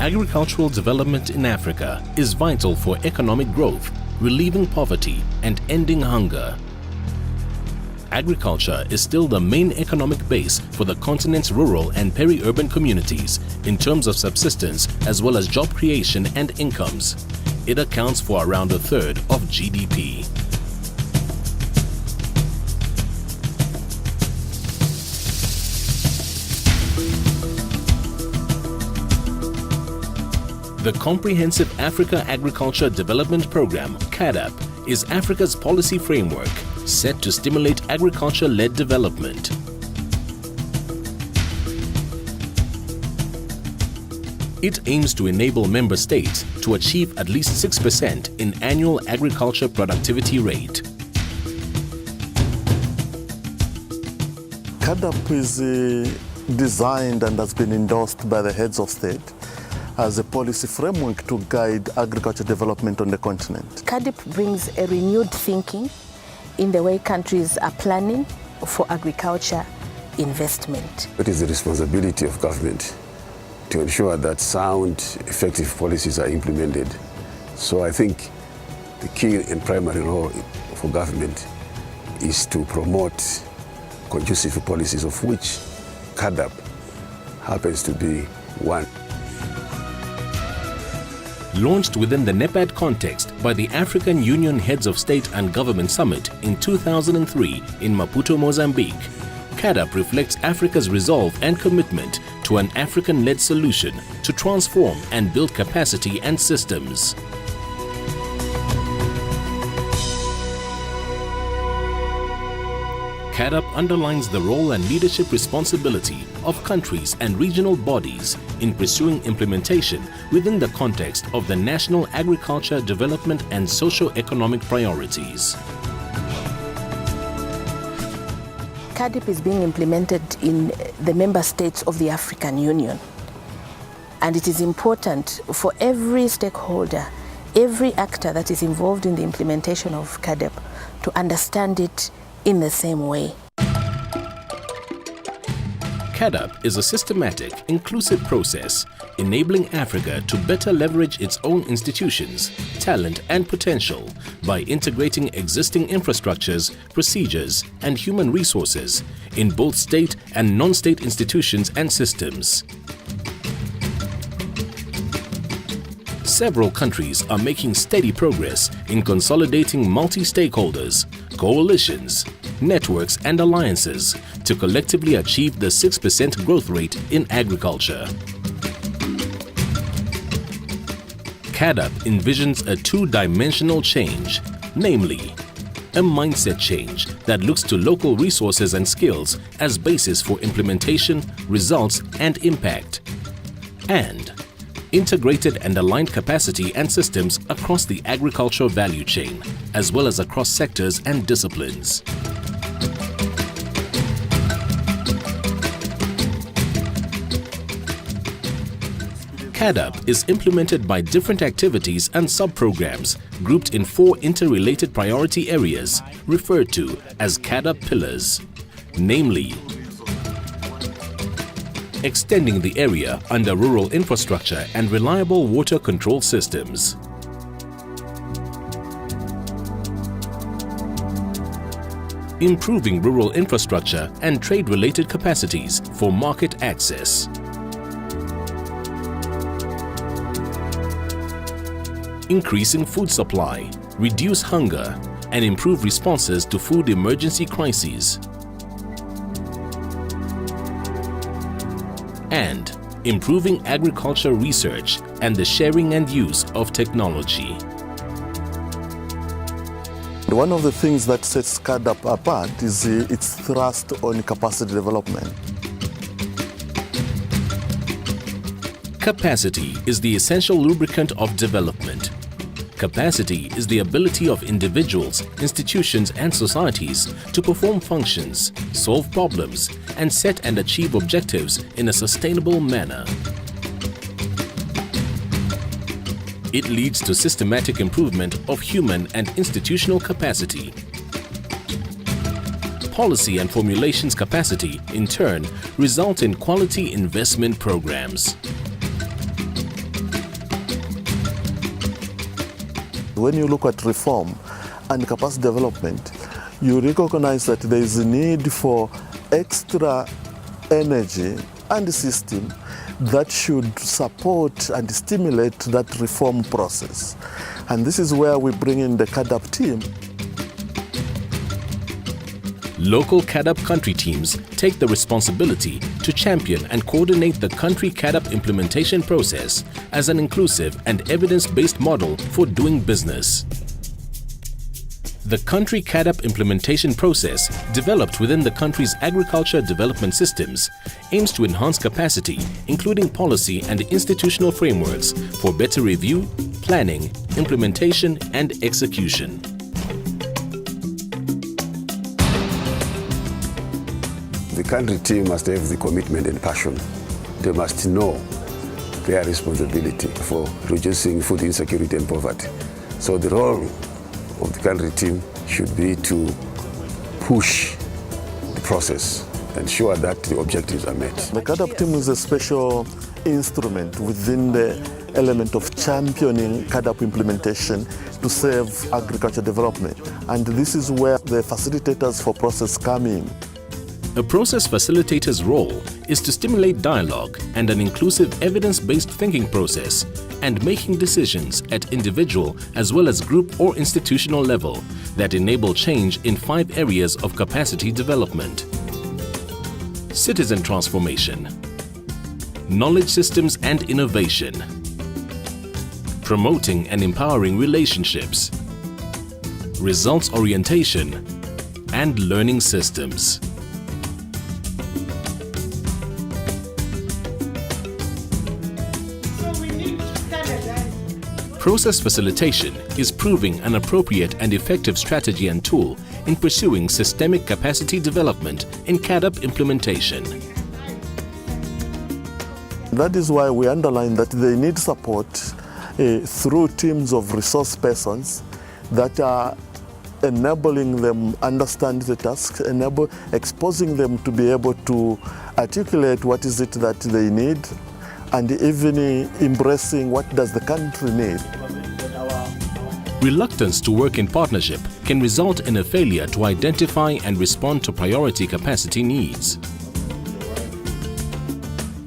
agricultural development in Africa is vital for economic growth, relieving poverty, and ending hunger. Agriculture is still the main economic base for the continent's rural and peri-urban communities in terms of subsistence as well as job creation and incomes. It accounts for around a third of GDP. The Comprehensive Africa Agriculture Development Program, CAADP, is Africa's policy framework set to stimulate agriculture-led development. It aims to enable member states to achieve at least 6% in annual agriculture productivity rate. CAADP is designed and has been endorsed by the heads of state as a policy framework to guide agriculture development on the continent. CAADP brings a renewed thinking in the way countries are planning for agriculture investment. It is the responsibility of government to ensure that sound, effective policies are implemented. So I think the key and primary role for government is to promote conducive policies, of which CAADP happens to be one. Launched within the NEPAD context by the African Union Heads of State and Government Summit in 2003 in Maputo, Mozambique, CAADP reflects Africa's resolve and commitment to an African-led solution to transform and build capacity and systems. CAADP underlines the role and leadership responsibility of countries and regional bodies in pursuing implementation within the context of the national agriculture development and socio-economic priorities. CAADP is being implemented in the member states of the African Union, and it is important for every stakeholder, every actor that is involved in the implementation of CAADP to understand it in the same way. CAADP is a systematic, inclusive process enabling Africa to better leverage its own institutions, talent and potential by integrating existing infrastructures, procedures and human resources in both state and non-state institutions and systems. Several countries are making steady progress in consolidating multi-stakeholders, coalitions, networks and alliances to collectively achieve the 6% growth rate in agriculture. CAADP envisions a two-dimensional change, namely, a mindset change that looks to local resources and skills as basis for implementation, results and impact, and integrated and aligned capacity and systems across the agricultural value chain, as well as across sectors and disciplines. CAADP is implemented by different activities and sub-programs grouped in 4 interrelated priority areas referred to as CAADP pillars, namely extending the area under rural infrastructure and reliable water control systems, improving rural infrastructure and trade-related capacities for market access, increasing food supply, reduce hunger, and improve responses to food emergency crises, and improving agriculture research and the sharing and use of technology. One of the things that sets CAADP apart is its thrust on capacity development. Capacity is the essential lubricant of development. Capacity is the ability of individuals, institutions and societies to perform functions, solve problems, and set and achieve objectives in a sustainable manner. It leads to systematic improvement of human and institutional capacity. Policy and formulations capacity, in turn, result in quality investment programs. When you look at reform and capacity development, you recognize that there is a need for extra energy and system that should support and stimulate that reform process. And this is where we bring in the CAADP team. Local CAADP country teams take the responsibility to champion and coordinate the country CAADP implementation process as an inclusive and evidence-based model for doing business. The country CAADP implementation process, developed within the country's agriculture development systems, aims to enhance capacity, including policy and institutional frameworks for better review, planning, implementation, and execution. The country team must have the commitment and passion. They must know their responsibility for reducing food insecurity and poverty. So the role of the country team should be to push the process, ensure that the objectives are met. The CAADP team is a special instrument within the element of championing CAADP implementation to serve agriculture development. And this is where the facilitators for process come in. A process facilitator's role is to stimulate dialogue and an inclusive evidence-based thinking process and making decisions at individual as well as group or institutional level that enable change in 5 areas of capacity development: citizen transformation, knowledge systems and innovation, promoting and empowering relationships, results orientation, and learning systems. Process facilitation is proving an appropriate and effective strategy and tool in pursuing systemic capacity development in CAADP implementation. That is why we underline that they need support through teams of resource persons that are enabling them understand the tasks, exposing them to be able to articulate what is it that they need, and even embracing what does the country need. Reluctance to work in partnership can result in a failure to identify and respond to priority capacity needs.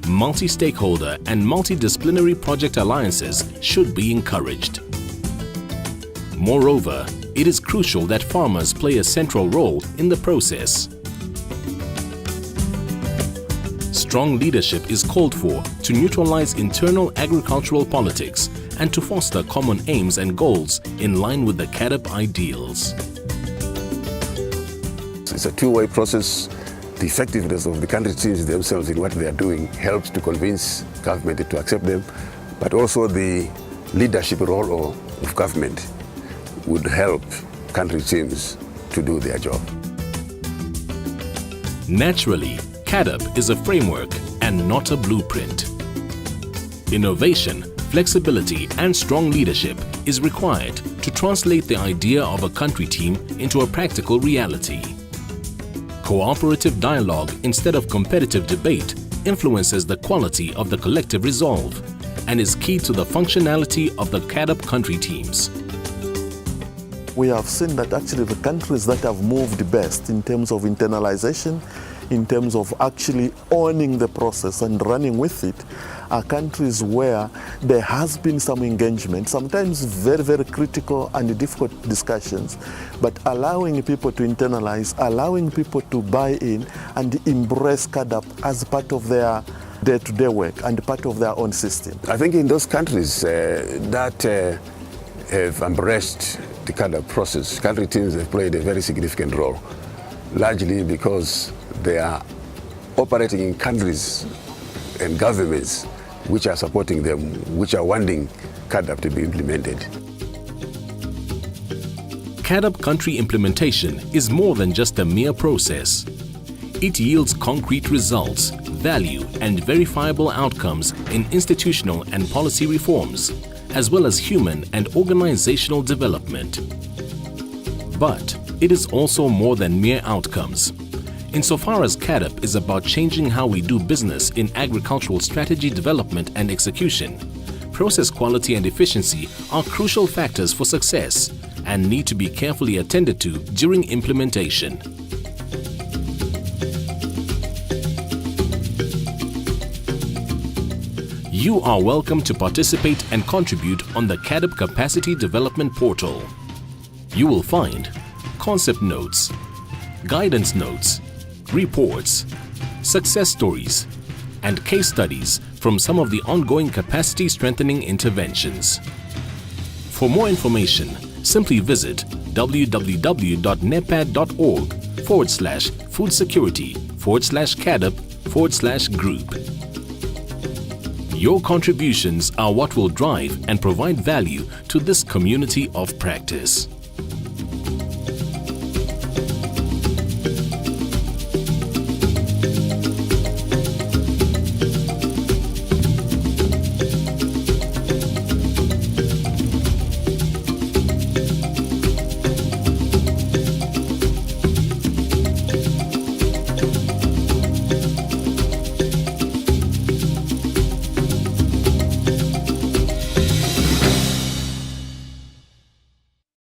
Multi-stakeholder and multidisciplinary project alliances should be encouraged. Moreover, it is crucial that farmers play a central role in the process. Strong leadership is called for to neutralize internal agricultural politics and to foster common aims and goals in line with the CAADP ideals. It's a two-way process. The effectiveness of the country teams themselves in what they are doing helps to convince government to accept them, but also the leadership role of government would help country teams to do their job. Naturally, CAADP is a framework and not a blueprint. Innovation, flexibility, and strong leadership is required to translate the idea of a country team into a practical reality. Cooperative dialogue instead of competitive debate influences the quality of the collective resolve and is key to the functionality of the CAADP country teams. We have seen that actually the countries that have moved best in terms of internalization, in terms of actually owning the process and running with it, are countries where there has been some engagement, sometimes very, very critical and difficult discussions, but allowing people to internalize, allowing people to buy in and embrace CAADP as part of their day-to-day work and part of their own system. I think in those countries that have embraced the CAADP process, country teams have played a very significant role, largely because they are operating in countries and governments which are supporting them, which are wanting CAADP to be implemented. CAADP country implementation is more than just a mere process. It yields concrete results, value, and verifiable outcomes in institutional and policy reforms, as well as human and organizational development. But it is also more than mere outcomes. Insofar as CAADP is about changing how we do business in agricultural strategy development and execution, process quality and efficiency are crucial factors for success and need to be carefully attended to during implementation. You are welcome to participate and contribute on the CAADP Capacity Development Portal. You will find concept notes, guidance notes, reports, success stories, and case studies from some of the ongoing capacity strengthening interventions. For more information, simply visit www.nepad.org/foodsecurity/CAADP/group. Your contributions are what will drive and provide value to this community of practice.